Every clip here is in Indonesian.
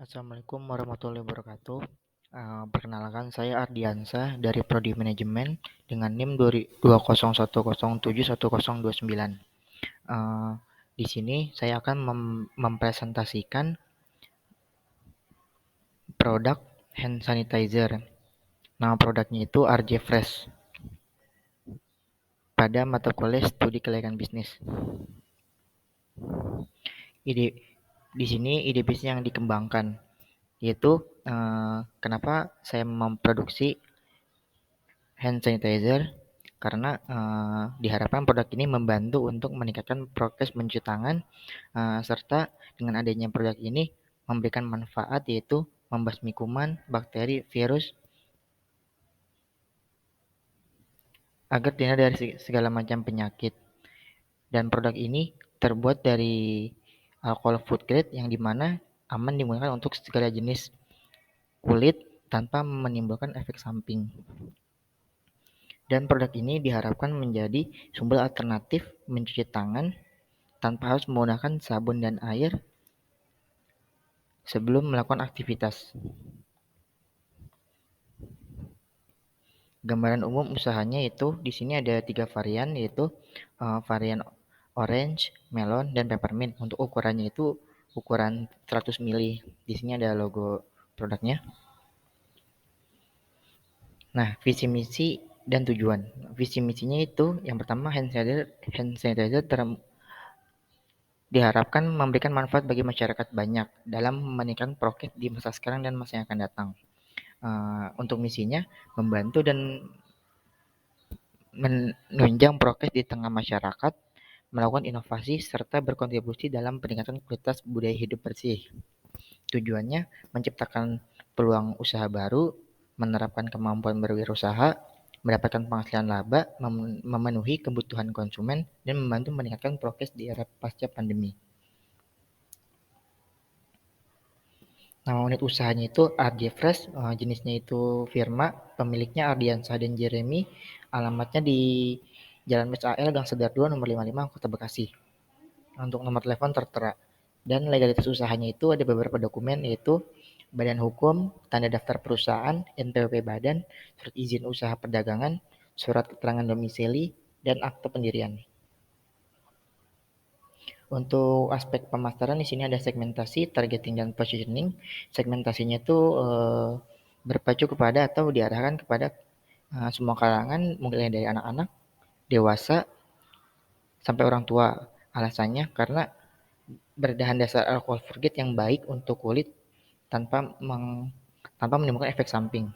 Assalamualaikum warahmatullahi wabarakatuh. Perkenalkan saya Ardiansah dari Prodi Manajemen dengan NIM 201071071029. Eh, di sini saya akan mempresentasikan produk hand sanitizer. Nama produknya itu RJ Fresh pada mata kuliah Studi Kelayakan Bisnis. Ide di sini ide bisnis yang dikembangkan yaitu kenapa saya memproduksi hand sanitizer karena diharapkan produk ini membantu untuk meningkatkan prokes mencuci tangan serta dengan adanya produk ini memberikan manfaat yaitu membasmi kuman, bakteri, virus agar terhindar dari segala macam penyakit. Dan produk ini terbuat dari alkohol food grade yang dimana aman digunakan untuk segala jenis kulit tanpa menimbulkan efek samping. Dan produk ini diharapkan menjadi sumber alternatif mencuci tangan tanpa harus menggunakan sabun dan air sebelum melakukan aktivitas. Gambaran umum usahanya itu di sini ada 3 varian yaitu varian orange, melon, dan peppermint. Untuk ukurannya itu ukuran 100 ml. Di sini ada logo produknya. Nah, visi misi dan tujuan. Visi misinya itu yang pertama hand sanitizer diharapkan memberikan manfaat bagi masyarakat banyak dalam meningkatkan prokes di masa sekarang dan masa yang akan datang. Untuk misinya membantu dan menunjang prokes di tengah masyarakat, melakukan inovasi serta berkontribusi dalam peningkatan kualitas budaya hidup bersih. Tujuannya menciptakan peluang usaha baru, menerapkan kemampuan berwirausaha, mendapatkan penghasilan laba, memenuhi kebutuhan konsumen, dan membantu meningkatkan prokes di era pasca pandemi. Nama unit usahanya itu RJ Fresh, jenisnya itu firma, pemiliknya Ardiansah dan Jeremy, alamatnya di Jalan MSAL Gang Sedar 2 nomor 55 Kota Bekasi. Untuk nomor telepon tertera. Dan legalitas usahanya itu ada beberapa dokumen yaitu badan hukum, tanda daftar perusahaan, NPWP badan, surat izin usaha perdagangan, surat keterangan domisili, dan akte pendirian. Untuk aspek pemasaran di sini ada segmentasi, targeting, dan positioning. Segmentasinya itu berpacu kepada atau diarahkan kepada semua kalangan, mulai dari anak-anak, dewasa, sampai orang tua. Alasannya karena berbahan dasar alkohol forget yang baik untuk kulit tanpa menimbulkan efek samping.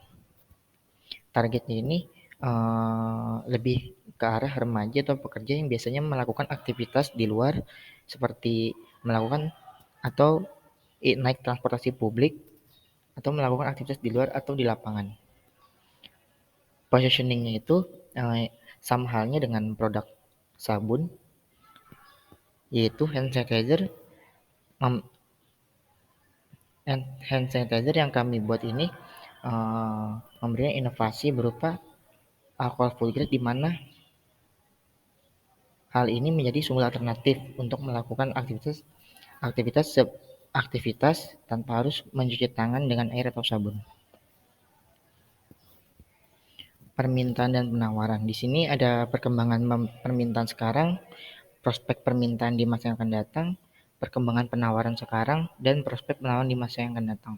Targetnya ini lebih ke arah remaja atau pekerja yang biasanya melakukan aktivitas di luar seperti melakukan atau naik transportasi publik atau melakukan aktivitas di luar atau di lapangan. Positioningnya itu sama halnya dengan produk sabun, yaitu hand sanitizer yang kami buat ini memberikan inovasi berupa alkohol full grade di mana hal ini menjadi sumber alternatif untuk melakukan aktivitas tanpa harus mencuci tangan dengan air atau sabun. Permintaan dan penawaran. Di sini ada perkembangan permintaan sekarang, prospek permintaan di masa yang akan datang, perkembangan penawaran sekarang, dan prospek penawaran di masa yang akan datang.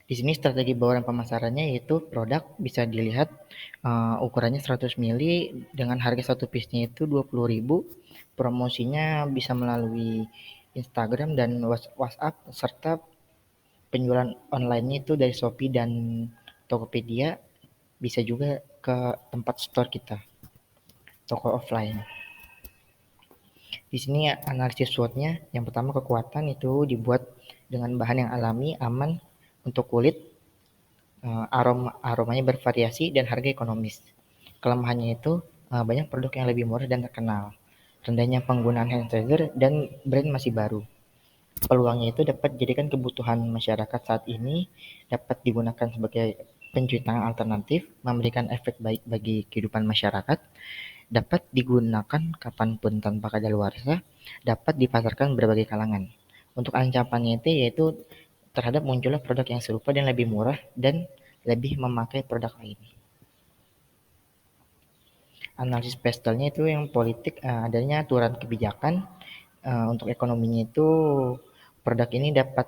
Di sini strategi bauran pemasarannya yaitu produk bisa dilihat ukurannya 100 ml dengan harga satu piece-nya itu 20.000. Promosinya bisa melalui Instagram dan WhatsApp serta penjualan online-nya itu dari Shopee dan Tokopedia, bisa juga ke tempat store kita, toko offline. Di sini analisis SWOT-nya, yang pertama kekuatan itu dibuat dengan bahan yang alami, aman untuk kulit, aromanya bervariasi dan harga ekonomis. Kelemahannya itu banyak produk yang lebih murah dan terkenal, rendahnya penggunaan hand sanitizer, dan brand masih baru. Peluangnya itu dapat dijadikan kebutuhan masyarakat saat ini, dapat digunakan sebagai pencuci tangan alternatif, memberikan efek baik bagi kehidupan masyarakat, dapat digunakan kapanpun tanpa kadaluarsa, dapat dipasarkan berbagai kalangan. Untuk ancamannya itu yaitu terhadap munculnya produk yang serupa dan lebih murah dan lebih memakai produk lain. Analisis pastelnya itu yang politik, adanya aturan kebijakan untuk ekonominya itu produk ini dapat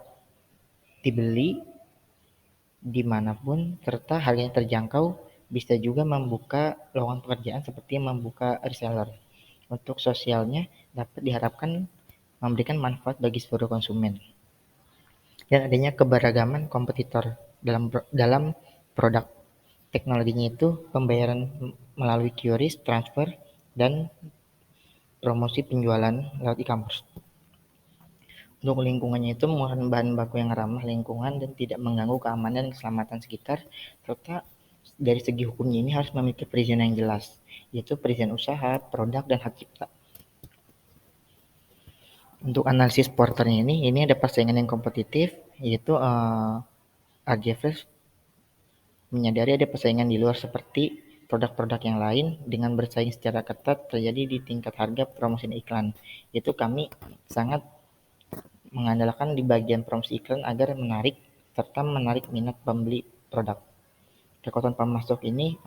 dibeli dimanapun serta harganya terjangkau, bisa juga membuka lowongan pekerjaan seperti membuka reseller. Untuk sosialnya dapat diharapkan memberikan manfaat bagi seluruh konsumen dan adanya keberagaman kompetitor dalam produk. Teknologinya itu pembayaran melalui QRIS, transfer, dan promosi penjualan lewat e-commerce. Untuk lingkungannya itu menggunakan bahan baku yang ramah lingkungan dan tidak mengganggu keamanan dan keselamatan sekitar, serta dari segi hukumnya ini harus memiliki perizinan yang jelas, yaitu perizinan usaha, produk, dan hak cipta. Untuk analisis porternya ini ada persaingan yang kompetitif, yaitu RJFS menyadari ada persaingan di luar seperti produk-produk yang lain dengan bersaing secara ketat terjadi di tingkat harga promosi dan iklan. Yaitu kami sangat mengandalkan di bagian promosi iklan agar menarik serta menarik minat pembeli produk. Kekuatan pemasok ini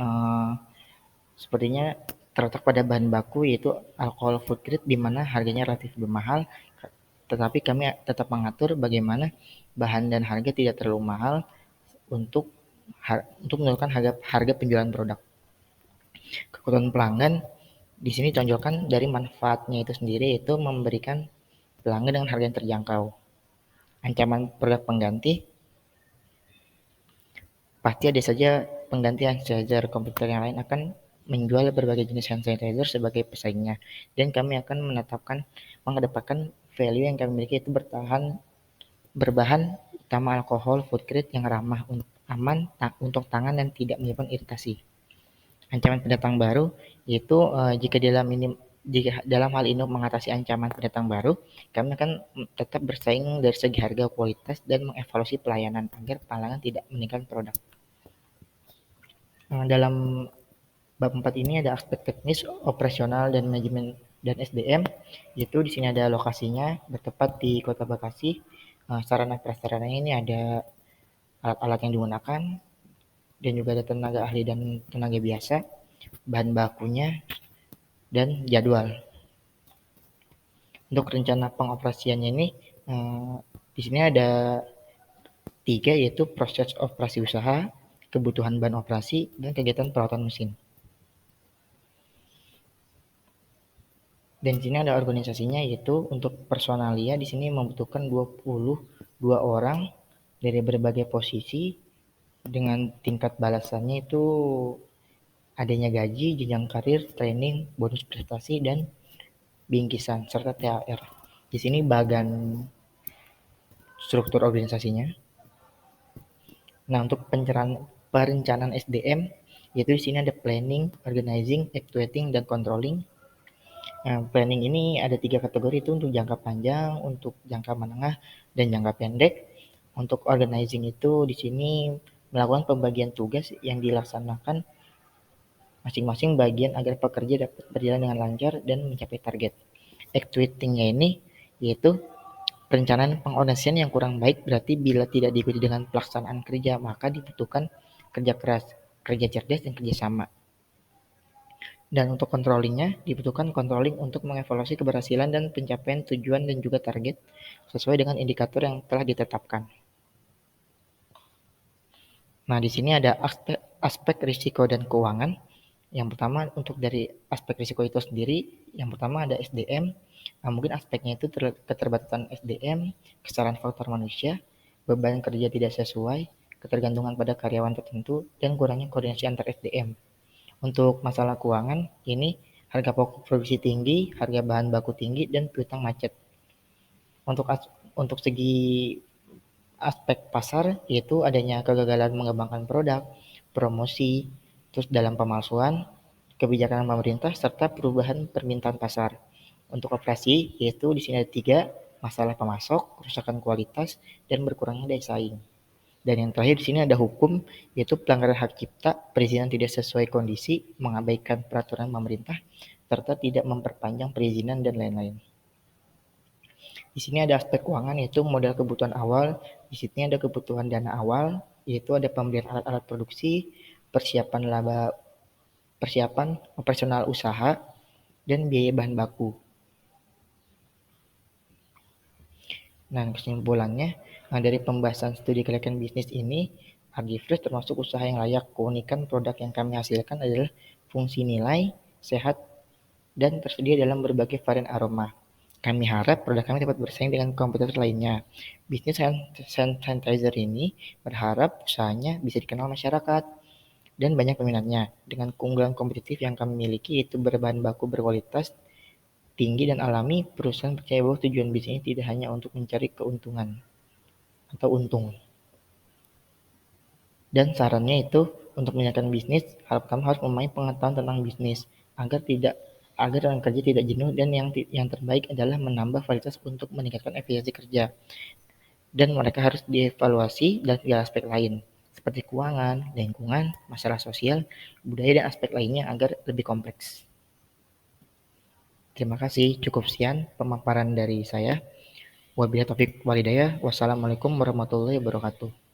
sepertinya terletak pada bahan baku yaitu alkohol food grade di mana harganya relatif lebih mahal, tetapi kami tetap mengatur bagaimana bahan dan harga tidak terlalu mahal untuk menurunkan harga penjualan produk. Kekuatan pelanggan di sini tonjolkan dari manfaatnya itu sendiri, yaitu memberikan pelanggan dengan harga yang terjangkau. Ancaman produk pengganti, pasti ada saja pengganti hand sanitizer. Kompetitor yang lain akan menjual berbagai jenis hand sanitizer sebagai pesaingnya, dan kami akan mengedepankan value yang kami miliki itu berbahan utama alkohol food grade yang ramah, aman untuk tangan dan tidak menyebabkan iritasi. Ancaman pendatang baru yaitu jika dalam hal ini mengatasi ancaman pendatang baru, kami akan tetap bersaing dari segi harga, kualitas, dan mengevaluasi pelayanan agar pelanggan tidak meninggalkan produk. Dalam bab 4 ini ada aspek teknis, operasional, dan manajemen dan SDM, yaitu di sini ada lokasinya bertempat di Kota Bekasi. Sarana prasarananya ini ada alat-alat yang digunakan dan juga ada tenaga ahli dan tenaga biasa, bahan bakunya, dan jadwal. Untuk rencana pengoperasiannya ini di sini ada 3, yaitu proses operasi usaha, kebutuhan bahan operasi, dan kegiatan perawatan mesin. Dan di sini ada organisasinya, yaitu untuk personalia di sini membutuhkan 22 orang dari berbagai posisi dengan tingkat balasannya itu adanya gaji, jenjang karir, training, bonus prestasi, dan bingkisan serta THR. Di sini bagan struktur organisasinya. Nah, untuk perencanaan SDM, yaitu di sini ada planning, organizing, actuating, dan controlling. Planning ini ada 3 kategori, itu untuk jangka panjang, untuk jangka menengah, dan jangka pendek. Untuk organizing itu di sini melakukan pembagian tugas yang dilaksanakan masing-masing bagian agar pekerja dapat berjalan dengan lancar dan mencapai target. Actuating-nya ini yaitu perencanaan pengorganisasian yang kurang baik, berarti bila tidak diikuti dengan pelaksanaan kerja, maka dibutuhkan kerja keras, kerja cerdas, dan kerja sama. Dan untuk controllingnya, dibutuhkan controlling untuk mengevaluasi keberhasilan dan pencapaian tujuan dan juga target sesuai dengan indikator yang telah ditetapkan. Nah, di sini ada aspek risiko dan keuangan. Yang pertama, untuk dari aspek risiko itu sendiri, yang pertama ada SDM. Mungkin aspeknya itu keterbatasan SDM, kesalahan faktor manusia, beban kerja tidak sesuai, ketergantungan pada karyawan tertentu, dan kurangnya koordinasi antar SDM. Untuk masalah keuangan, ini harga pokok produksi tinggi, harga bahan baku tinggi, dan piutang macet. Untuk segi aspek pasar, yaitu adanya kegagalan mengembangkan produk, promosi, terus dalam pemalsuan, kebijakan pemerintah, serta perubahan permintaan pasar. Untuk operasi, yaitu di sini ada 3, masalah pemasok, kerusakan kualitas, dan berkurangnya daya saing. Dan yang terakhir di sini ada hukum, yaitu pelanggaran hak cipta, perizinan tidak sesuai kondisi, mengabaikan peraturan pemerintah, serta tidak memperpanjang perizinan dan lain-lain. Di sini ada aspek keuangan yaitu modal kebutuhan awal, di sini ada kebutuhan dana awal yaitu ada pembelian alat-alat produksi, persiapan laba, persiapan operasional usaha, dan biaya bahan baku. Nah, kesimpulannya, dari pembahasan studi kelayakan bisnis ini, Agifresh termasuk usaha yang layak. Keunikan produk yang kami hasilkan adalah fungsi nilai, sehat, dan tersedia dalam berbagai varian aroma. Kami harap produk kami dapat bersaing dengan kompetitor lainnya. Bisnis hand sanitizer ini berharap usahanya bisa dikenal masyarakat dan banyak peminatnya. Dengan keunggulan kompetitif yang kami miliki yaitu berbahan baku berkualitas tinggi dan alami, perusahaan percaya bahwa tujuan bisnis ini tidak hanya untuk mencari keuntungan atau untung. Dan sarannya itu untuk menjalankan bisnis, kamu harus mempunyai pengetahuan tentang bisnis agar rekan kerja tidak jenuh dan yang terbaik adalah menambah kualitas untuk meningkatkan efisiensi kerja. Dan mereka harus dievaluasi dari segala aspek lain seperti keuangan, lingkungan, masalah sosial, budaya dan aspek lainnya agar lebih kompleks. Terima kasih, cukup sekian pemaparan dari saya. Wabillahi taufiq walhidayah. Wassalamualaikum warahmatullahi wabarakatuh.